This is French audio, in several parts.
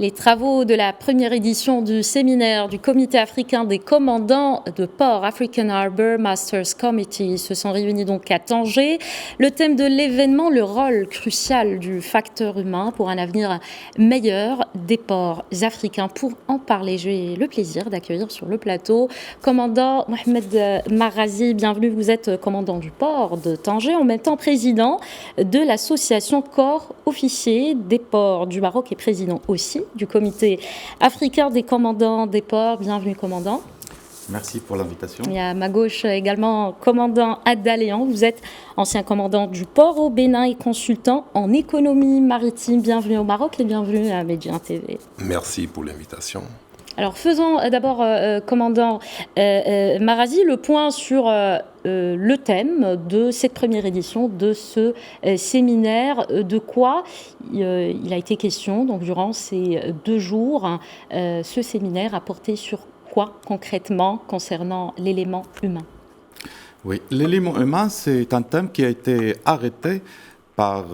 Les travaux de la première édition du séminaire du Comité africain des commandants de port African Harbour Masters Committee se sont réunis donc à Tanger. Le thème de l'événement, le rôle crucial du facteur humain pour un avenir meilleur des ports africains. Pour en parler, j'ai le plaisir d'accueillir sur le plateau commandant Mohamed Marazi. Bienvenue, vous êtes commandant du port de Tanger, en même temps président de l'association Corps officiers des ports du Maroc et président aussi du Comité africain des commandants des ports. Bienvenue, commandant. Merci pour l'invitation. Il y a à ma gauche également commandant Adaléan. Vous êtes ancien commandant du port au Bénin et consultant en économie maritime. Bienvenue au Maroc et bienvenue à Médien TV. Merci pour l'invitation. Alors faisons d'abord, commandant Marazi, le point sur le thème de cette première édition de ce séminaire. De quoi il a été question donc, durant ces 2 jours. Ce séminaire a porté sur quoi concrètement concernant l'élément humain? Oui, l'élément humain, c'est un thème qui a été arrêté par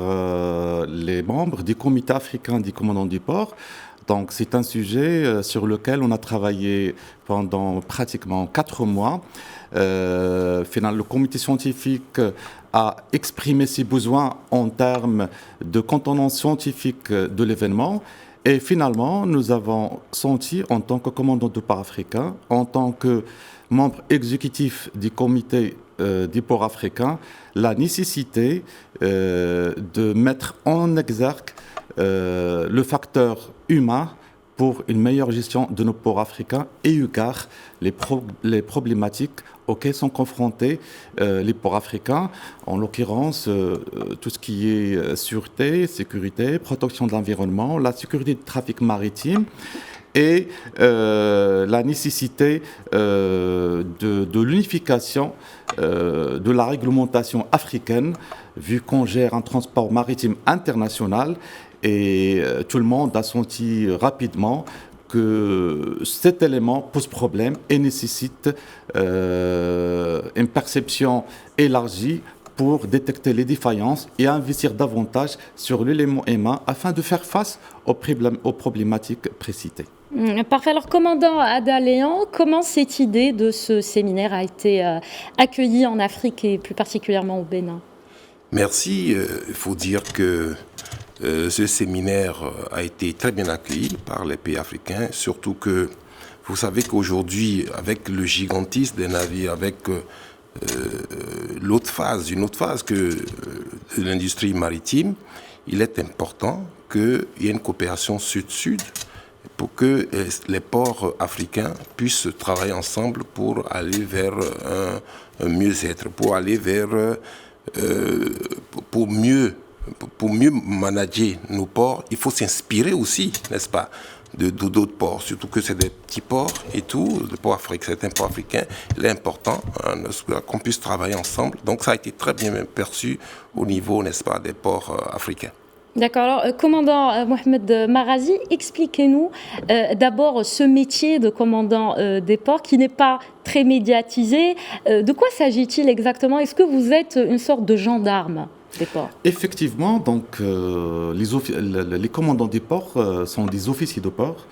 les membres du Comité africain des commandants du port. Donc, c'est un sujet sur lequel on a travaillé pendant pratiquement 4 mois. Finalement, le comité scientifique a exprimé ses besoins en termes de contenance scientifique de l'événement. Et finalement, nous avons senti, en tant que commandant du port africain, en tant que membre exécutif du comité du port africain, la nécessité de mettre en exergue le facteur humain pour une meilleure gestion de nos ports africains et égard les problématiques auxquelles sont confrontés les ports africains, en l'occurrence tout ce qui est sûreté, sécurité, protection de l'environnement, la sécurité du trafic maritime et la nécessité de l'unification de la réglementation africaine, vu qu'on gère un transport maritime international. Et tout le monde a senti rapidement que cet élément pose problème et nécessite une perception élargie pour détecter les défaillances et investir davantage sur l'élément humain afin de faire face aux problématiques précitées. Parfait. Alors, commandant Adaléan, comment cette idée de ce séminaire a été accueillie en Afrique et plus particulièrement au Bénin? Merci. Il faut dire que ce séminaire a été très bien accueilli par les pays africains, surtout que vous savez qu'aujourd'hui, avec le gigantisme des navires, avec une autre phase que l'industrie maritime, il est important qu'il y ait une coopération sud-sud pour que les ports africains puissent travailler ensemble pour aller vers un mieux-être, pour aller vers pour mieux manager nos ports. Il faut s'inspirer aussi, n'est-ce pas, d'autres ports, surtout que c'est des petits ports et tout, certains ports africains. Il est important qu'on puisse travailler ensemble. Donc ça a été très bien perçu au niveau, n'est-ce pas, des ports africains. D'accord. Alors, commandant Mohamed Marazi, expliquez-nous d'abord ce métier de commandant des ports qui n'est pas très médiatisé. De quoi s'agit-il exactement? Est-ce que vous êtes une sorte de gendarme des ports? Effectivement, donc les commandants des ports sont des officiers de port.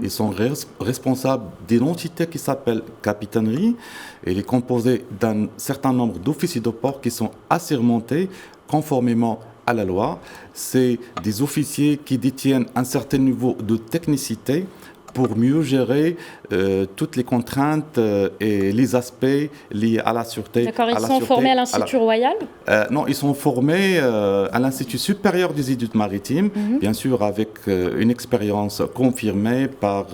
Ils sont responsables d'une entité qui s'appelle capitainerie. Elle est composée d'un certain nombre d'officiers de port qui sont assermentés conformément à la loi. C'est des officiers qui détiennent un certain niveau de technicité pour mieux gérer toutes les contraintes et les aspects liés à la sûreté. D'accord, ils sont formés à l'Institut Royal? Non, ils sont formés à l'Institut supérieur des études maritimes, bien sûr avec une expérience confirmée par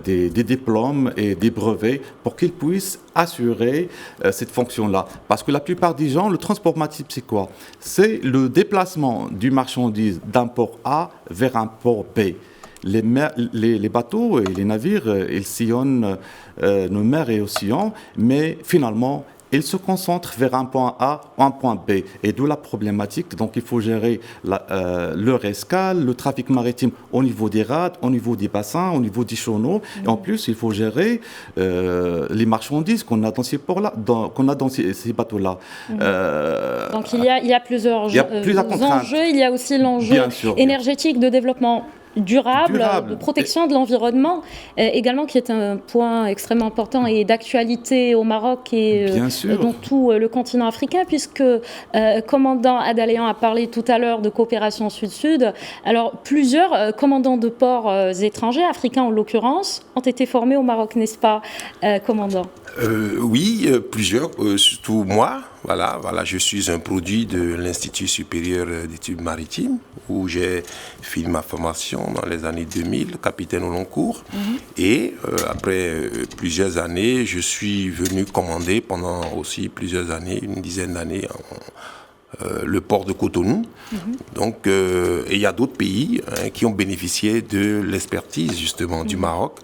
des diplômes et des brevets pour qu'ils puissent assurer cette fonction-là. Parce que la plupart des gens, le transport maritime, c'est quoi? C'est le déplacement du marchandise d'un port A vers un port B. Les bateaux et les navires, ils sillonnent nos mers et océans, mais finalement, ils se concentrent vers un point A ou un point B. Et d'où la problématique. Donc, il faut gérer leur escale, le trafic maritime au niveau des rades, au niveau des bassins, au niveau des chaudons. Et en plus, il faut gérer les marchandises qu'on a dans ces ports-là, qu'on a dans ces bateaux-là. Donc, il y a plusieurs enjeux. Il y a aussi l'enjeu énergétique de développement durable, de protection de l'environnement, également qui est un point extrêmement important et d'actualité au Maroc et dans tout le continent africain, puisque commandant Adaléan a parlé tout à l'heure de coopération sud-sud. Alors, plusieurs commandants de ports étrangers, africains en l'occurrence, ont été formés au Maroc, n'est-ce pas, commandant? Oui, plusieurs, surtout moi. Voilà, je suis un produit de l'Institut supérieur d'études maritimes, où j'ai fini ma formation dans les années 2000, capitaine au long cours. Et après plusieurs années, je suis venu commander pendant aussi plusieurs années, une dizaine d'années, le port de Cotonou. Donc, et il y a d'autres pays qui ont bénéficié de l'expertise justement du Maroc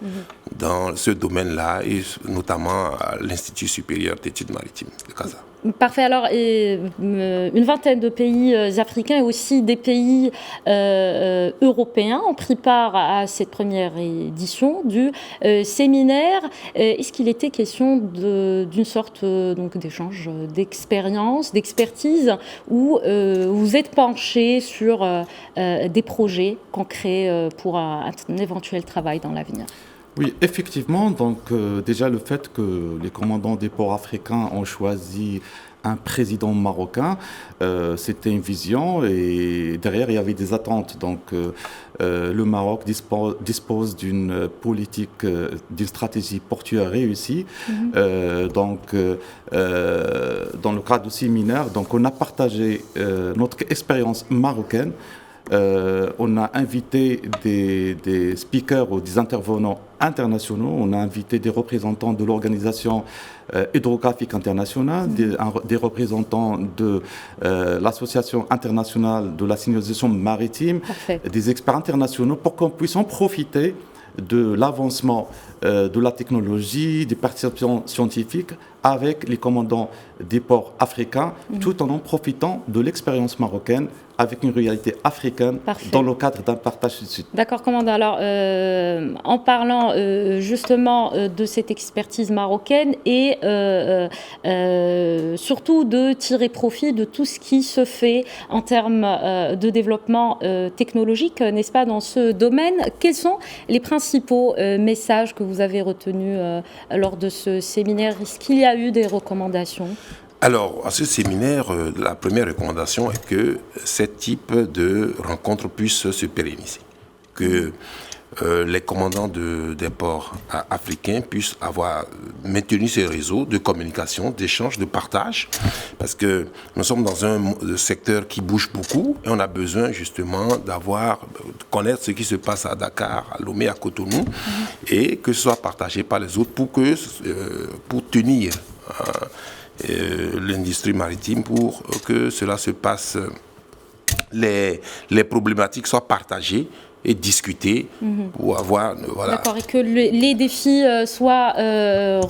dans ce domaine-là, et notamment à l'Institut supérieur d'études maritimes de Casa. Parfait. Alors, une vingtaine de pays africains et aussi des pays européens ont pris part à cette première édition du séminaire. Est-ce qu'il était question d'une sorte donc d'échange d'expérience, d'expertise, où vous êtes penché sur des projets concrets pour un éventuel travail dans l'avenir? Oui, effectivement. Donc, déjà, le fait que les commandants des ports africains ont choisi un président marocain, c'était une vision, et derrière, il y avait des attentes. Donc, le Maroc dispose d'une politique, d'une stratégie portuaire réussie. Donc, dans le cadre du séminaire, donc, on a partagé notre expérience marocaine. On a invité des speakers ou des intervenants internationaux. On a invité des représentants de l'Organisation hydrographique internationale, des représentants de l'Association internationale de la signalisation maritime, des experts internationaux, pour qu'on puisse en profiter de l'avancement de la technologie, des perceptions scientifiques avec les commandants des ports africains, tout en profitant de l'expérience marocaine avec une réalité africaine dans le cadre d'un partage sud-sud. D'accord, commandant. Alors, en parlant justement de cette expertise marocaine et surtout de tirer profit de tout ce qui se fait en termes de développement technologique, n'est-ce pas, dans ce domaine, quels sont les principaux messages que vous avez retenus lors de ce séminaire? Est-ce qu'il y a eu des recommandations? Alors, à ce séminaire, la première recommandation est que ce type de rencontre puisse se pérenniser. Que les commandants des ports africains puissent avoir maintenu ces réseaux de communication, d'échange, de partage, parce que nous sommes dans un secteur qui bouge beaucoup et on a besoin justement de connaître ce qui se passe à Dakar, à Lomé, à Cotonou, et que ce soit partagé par les autres pour tenir l'industrie maritime, pour que cela se passe, les problématiques soient partagées et discuter pour avoir... Voilà. D'accord, et que les défis soient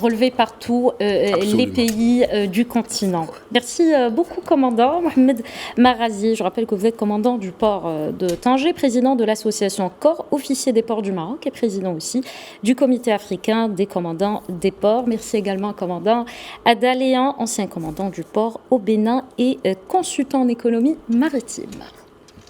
relevés par tous les pays du continent. Merci beaucoup, commandant Mohamed Marazi. Je rappelle que vous êtes commandant du port de Tanger, président de l'association Corps Officiers des ports du Maroc et président aussi du comité africain des commandants des ports. Merci également, commandant Adaléan, ancien commandant du port au Bénin et consultant en économie maritime.